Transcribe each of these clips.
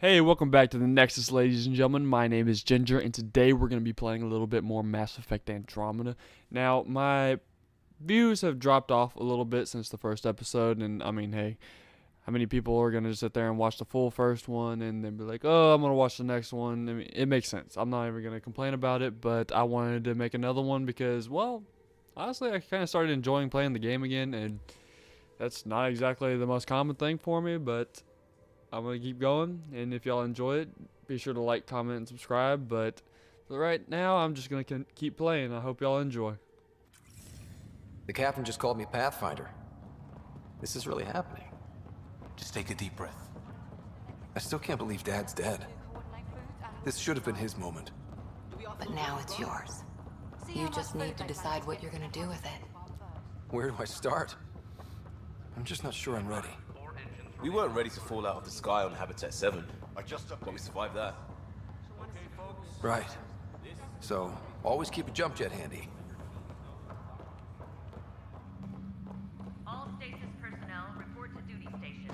Hey, welcome back to the Nexus, ladies and gentlemen. My name is Ginger, and today we're going to be playing a little bit more Mass Effect Andromeda. Now, my views have dropped off a little bit since the first episode, and I mean, hey, how many people are going to sit there and watch the full first one and then be like, oh, I'm going to watch the next one? I mean, it makes sense. I'm not even going to complain about it, but I wanted to make another one because, well, honestly, I kind of started enjoying playing the game again, and that's not exactly the most common thing for me, but I'm going to keep going, and if y'all enjoy it, be sure to like, comment, and subscribe, but for right now, I'm just going to keep playing. I hope y'all enjoy. The captain just called me Pathfinder. This is really happening. Just take a deep breath. I still can't believe Dad's dead. This should have been his moment. But now it's yours. You just need to decide what you're gonna do with it. Where do I start? I'm just not sure I'm ready. We weren't ready to fall out of the sky on Habitat 7, but we survived that. Right. So, always keep a jump jet handy. All stasis personnel report to duty station.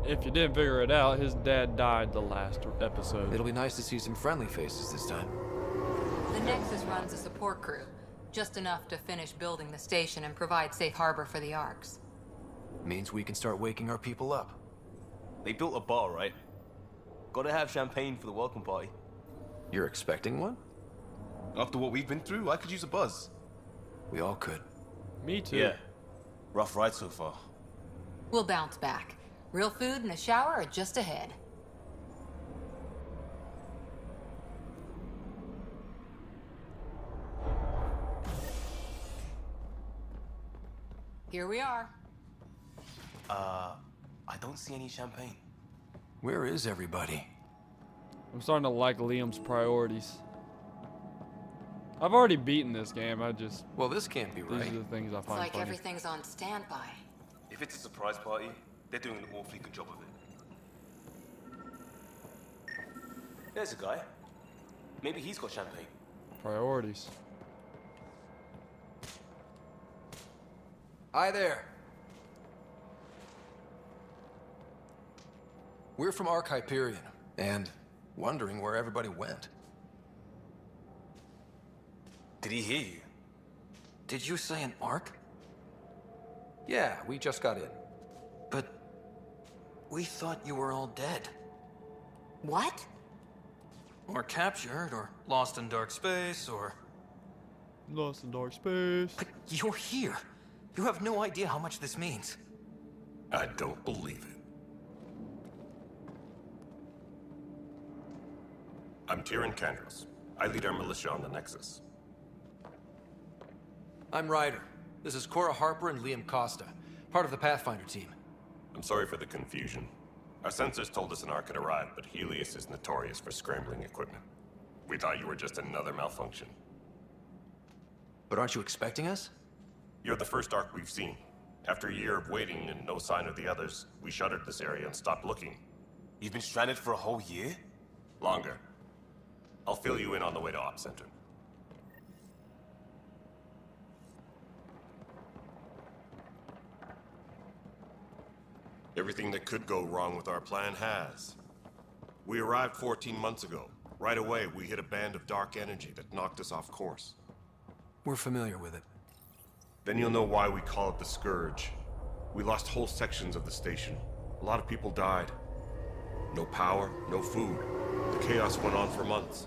If you didn't figure it out, his dad died the last episode. It'll be nice to see some friendly faces this time. The Nexus runs a support crew, just enough to finish building the station and provide safe harbor for the Arks. Means we can start waking our people up. They built a bar, right? Gotta have champagne for the welcome party. You're expecting one? After what we've been through, I could use a buzz. We all could. Me too. Yeah. Rough ride so far. We'll bounce back. Real food and a shower are just ahead. Here we are. I don't see any champagne. Where is everybody? I'm starting to like Liam's priorities. I've already beaten this game. Well, this can't be These right. are the things I It's find like funny. everything's on standby. If it's a surprise party, they're doing an awfully good job of it. There's a guy. Maybe he's got champagne. Priorities. Hi there. We're from Ark Hyperion, and wondering where everybody went. Did he hear you? Did you say an Ark? Yeah, we just got in. But we thought you were all dead. What? Or captured, or lost in dark space, or... Lost in dark space. But you're here. You have no idea how much this means. I don't believe it. I'm Tyrion Candros. I lead our militia on the Nexus. I'm Ryder. This is Cora Harper and Liam Costa, part of the Pathfinder team. I'm sorry for the confusion. Our sensors told us an Ark had arrived, but Helios is notorious for scrambling equipment. We thought you were just another malfunction. But aren't you expecting us? You're the first Ark we've seen. After a year of waiting and no sign of the others, we shuttered this area and stopped looking. You've been stranded for a whole year? Longer. I'll fill you in on the way to Op Center. Everything that could go wrong with our plan has. We arrived 14 months ago. Right away, we hit a band of dark energy that knocked us off course. We're familiar with it. Then you'll know why we call it the Scourge. We lost whole sections of the station. A lot of people died. No power, no food. The chaos went on for months.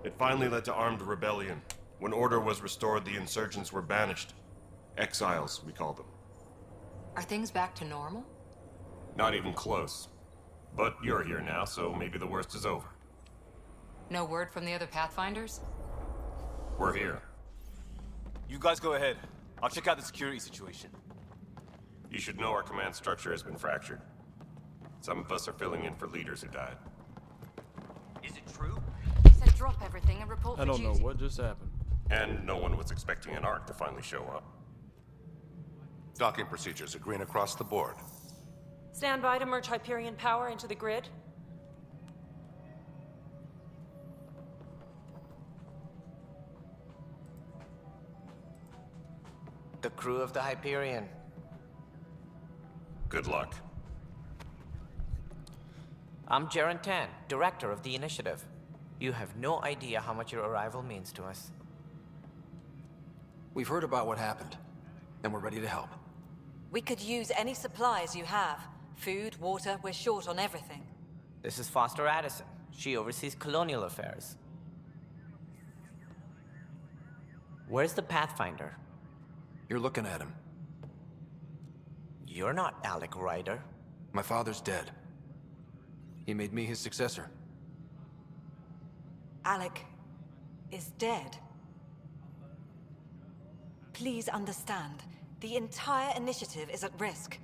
It finally led to armed rebellion. When order was restored, the insurgents were banished. Exiles, we call them. Are things back to normal? Not even close. But you're here now, so maybe the worst is over. No word from the other Pathfinders? We're here. You guys go ahead. I'll check out the security situation. You should know our command structure has been fractured. Some of us are filling in for leaders who died. Is it true? He said drop everything and report I for don't know duty. what just happened. And no one was expecting an Ark to finally show up. Docking procedures are green across the board. Stand by to merge Hyperion power into the grid. The crew of the Hyperion. Good luck. I'm Jaren Tan, director of the initiative. You have no idea how much your arrival means to us. We've heard about what happened, and we're ready to help. We could use any supplies you have. Food, water, we're short on everything. This is Foster Addison. She oversees colonial affairs. Where's the Pathfinder? You're looking at him. You're not Alec Ryder. My father's dead. He made me his successor. Alec is dead. Please understand, the entire initiative is at risk.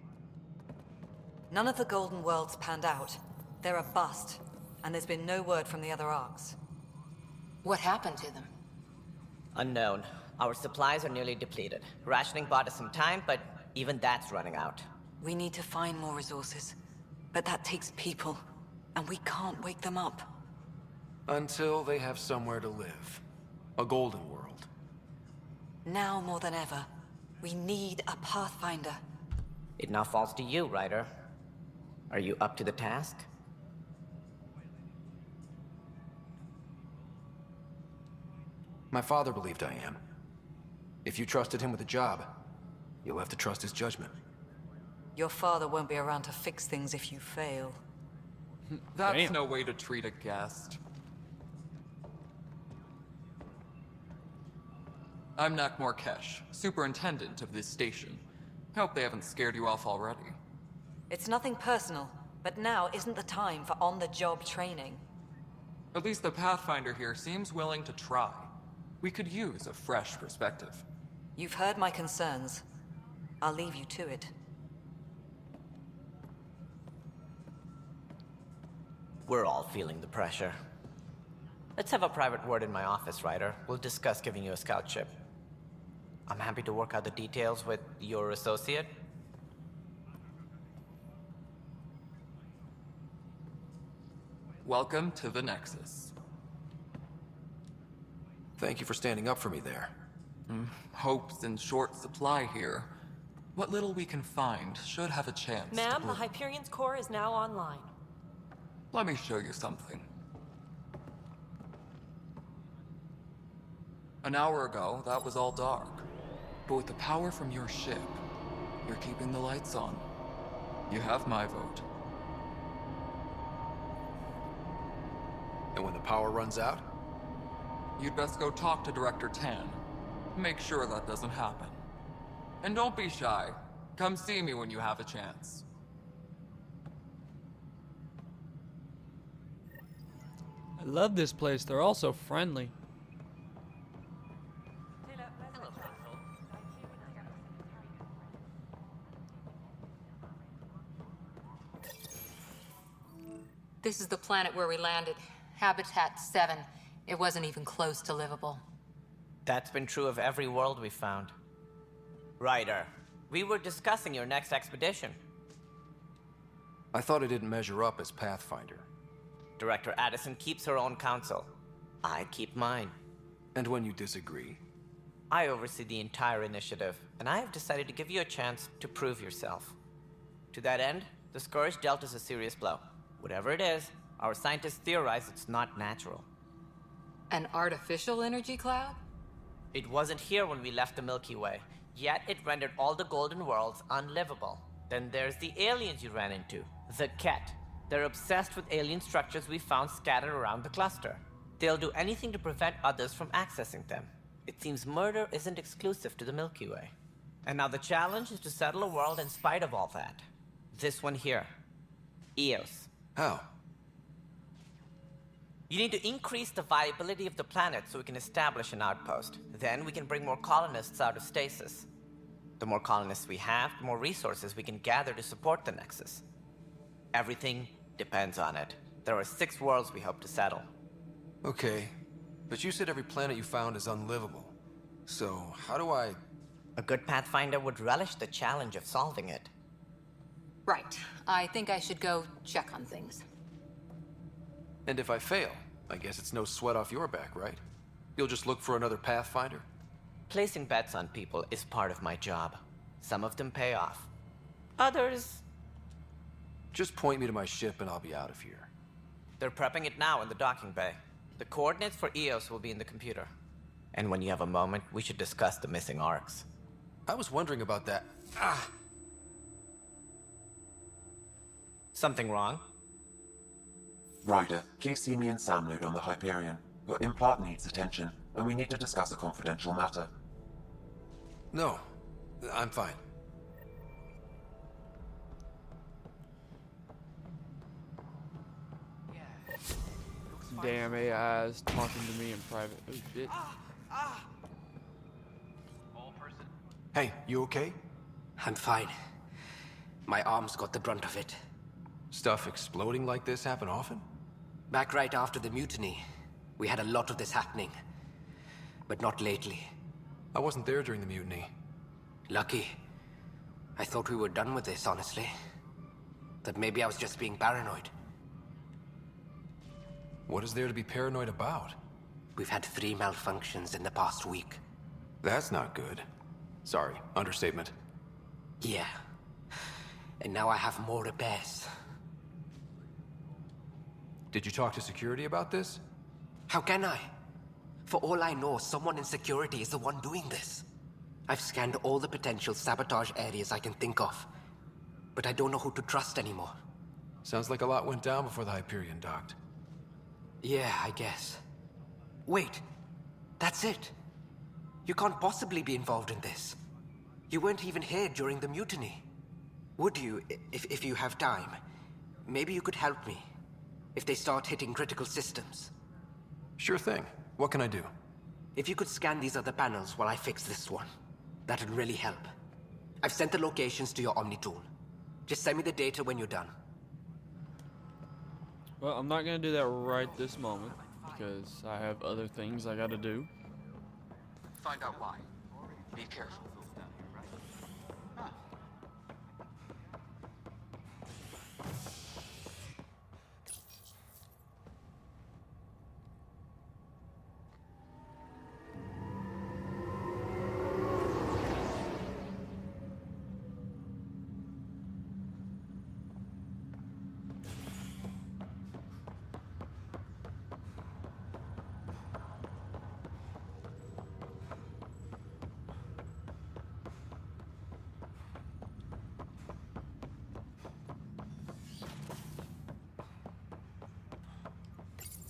None of the Golden Worlds panned out. They're a bust, and there's been no word from the other arcs. What happened to them? Unknown. Our supplies are nearly depleted. Rationing bought us some time, but even that's running out. We need to find more resources, but that takes people, and we can't wake them up. Until they have somewhere to live. A golden world. Now more than ever, we need a Pathfinder. It now falls to you, Ryder. Are you up to the task? My father believed I am. If you trusted him with a job, you'll have to trust his judgment. Your father won't be around to fix things if you fail. That's Damn. no way to treat a guest. I'm Nakmor Kesh, superintendent of this station. Hope they haven't scared you off already. It's nothing personal, but now isn't the time for on-the-job training. At least the Pathfinder here seems willing to try. We could use a fresh perspective. You've heard my concerns. I'll leave you to it. We're all feeling the pressure. Let's have a private word in my office, Ryder. We'll discuss giving you a scout ship. I'm happy to work out the details with your associate. Welcome to the Nexus. Thank you for standing up for me there. Hope's in short supply here. What little we can find should have a chance. Ma'am, the Hyperion's core is now online. Let me show you something. An hour ago, that was all dark. But with the power from your ship, you're keeping the lights on. You have my vote. And when the power runs out? You'd best go talk to Director Tan. Make sure that doesn't happen. And don't be shy. Come see me when you have a chance. I love this place. They're all so friendly. This is the planet where we landed. Habitat 7. It wasn't even close to livable. That's been true of every world we've found. Ryder, we were discussing your next expedition. I thought I didn't measure up as Pathfinder. Director Addison keeps her own counsel. I keep mine. And when you disagree? I oversee the entire initiative, and I have decided to give you a chance to prove yourself. To that end, the Scourge dealt us a serious blow. Whatever it is, our scientists theorize it's not natural. An artificial energy cloud? It wasn't here when we left the Milky Way, yet it rendered all the Golden Worlds unlivable. Then there's the aliens you ran into, the Ket. They're obsessed with alien structures we found scattered around the cluster. They'll do anything to prevent others from accessing them. It seems murder isn't exclusive to the Milky Way. And now the challenge is to settle a world in spite of all that. This one here. Eos. How? You need to increase the viability of the planet so we can establish an outpost. Then we can bring more colonists out of stasis. The more colonists we have, the more resources we can gather to support the Nexus. Everything depends on it. There are 6 worlds we hope to settle. Okay, but you said every planet you found is unlivable. So, how do I... A good Pathfinder would relish the challenge of solving it. Right. I think I should go check on things. And if I fail, I guess it's no sweat off your back, right? You'll just look for another Pathfinder? Placing bets on people is part of my job. Some of them pay off. Others, Just point me to my ship and I'll be out of here. they're prepping it now in the docking bay. The coordinates for EOS will be in the computer. And when you have a moment, we should discuss the missing arcs. I was wondering about that. Something wrong? Ryder, please see me and Sam load on the Hyperion. Your implant needs attention, and we need to discuss a confidential matter. No, I'm fine. Damn AI's talking to me in private. Oh shit. Hey, you okay? I'm fine. My arms got the brunt of it. Stuff exploding like this happen often? Back right after the mutiny, we had a lot of this happening. But not lately. I wasn't there during the mutiny. Lucky. I thought we were done with this, honestly. That maybe I was just being paranoid. What is there to be paranoid about? We've had 3 malfunctions in the past week. That's not good. Sorry, understatement. Yeah. And now I have more repairs. Did you talk to security about this? How can I? For all I know, someone in security is the one doing this. I've scanned all the potential sabotage areas I can think of. But I don't know who to trust anymore. Sounds like a lot went down before the Hyperion docked. Yeah, I guess. Wait. That's it. You can't possibly be involved in this. You weren't even here during the mutiny. Would you, if you have time? Maybe you could help me. If they start hitting critical systems. Sure thing. What can I do? If you could scan these other panels while I fix this one, that'd really help. I've sent the locations to your Omni tool. Just send me the data when you're done. Well, I'm not gonna do that right this moment because I have other things I gotta do. Find out why. Be careful.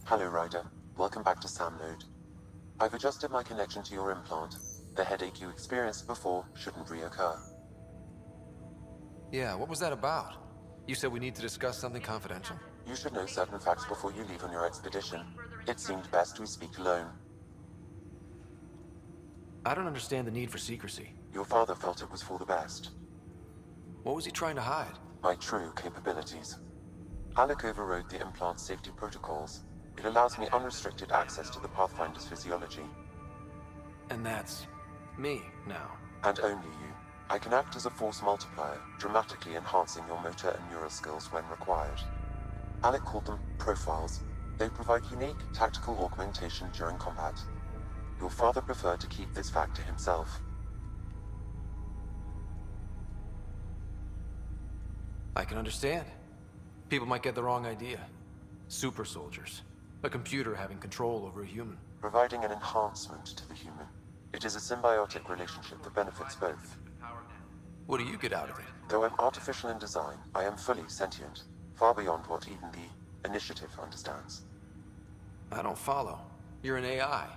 Hello, Ryder. Welcome back to SamNode. I've adjusted my connection to your implant. The headache you experienced before shouldn't reoccur. Yeah, what was that about? You said we need to discuss something confidential. You should know certain facts before you leave on your expedition. It seemed best we speak alone. I don't understand the need for secrecy. Your father felt it was for the best. What was he trying to hide? My true capabilities. Alec overrode the implant's safety protocols. It allows me unrestricted access to the Pathfinder's physiology. And that's me now. And only you. I can act as a force multiplier, dramatically enhancing your motor and neural skills when required. Alec called them profiles. They provide unique tactical augmentation during combat. Your father preferred to keep this fact to himself. I can understand. People might get the wrong idea. Super soldiers. A computer having control over a human. Providing an enhancement to the human. It is a symbiotic relationship that benefits both. What do you get out of it? Though I'm artificial in design, I am fully sentient. Far beyond what even the Initiative understands. I don't follow. You're an AI.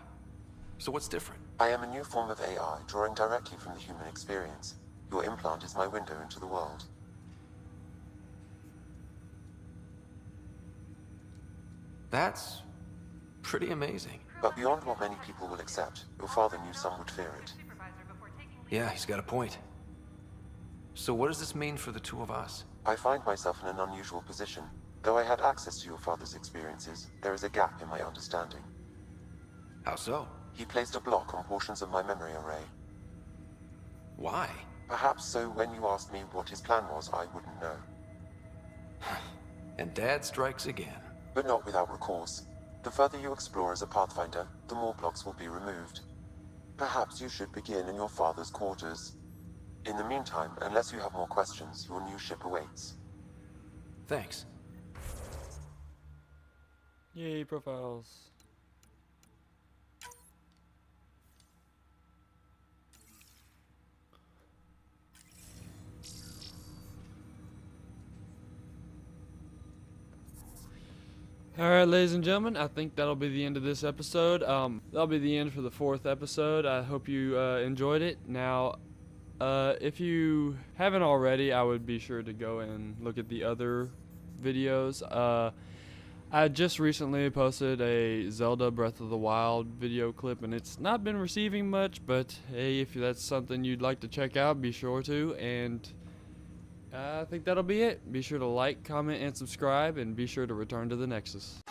So what's different? I am a new form of AI, drawing directly from the human experience. Your implant is my window into the world. That's pretty amazing. But beyond what many people will accept, your father knew some would fear it. Yeah, he's got a point. So what does this mean for the two of us? I find myself in an unusual position. Though I had access to your father's experiences, there is a gap in my understanding. How so? He placed a block on portions of my memory array. Why? Perhaps so when you asked me what his plan was, I wouldn't know. And Dad strikes again. But not without recourse. The further you explore as a Pathfinder, the more blocks will be removed. Perhaps you should begin in your father's quarters. In the meantime, unless you have more questions, your new ship awaits. Thanks. Yay, profiles. Alright, ladies and gentlemen, I think that'll be the end of this episode. That'll be the end for the 4th episode. I hope you enjoyed it. Now, if you haven't already, I would be sure to go and look at the other videos. I just recently posted a Zelda Breath of the Wild video clip, and it's not been receiving much, but hey, if that's something you'd like to check out, be sure to. And I think that'll be it. Be sure to like, comment, and subscribe, and be sure to return to the Nexus.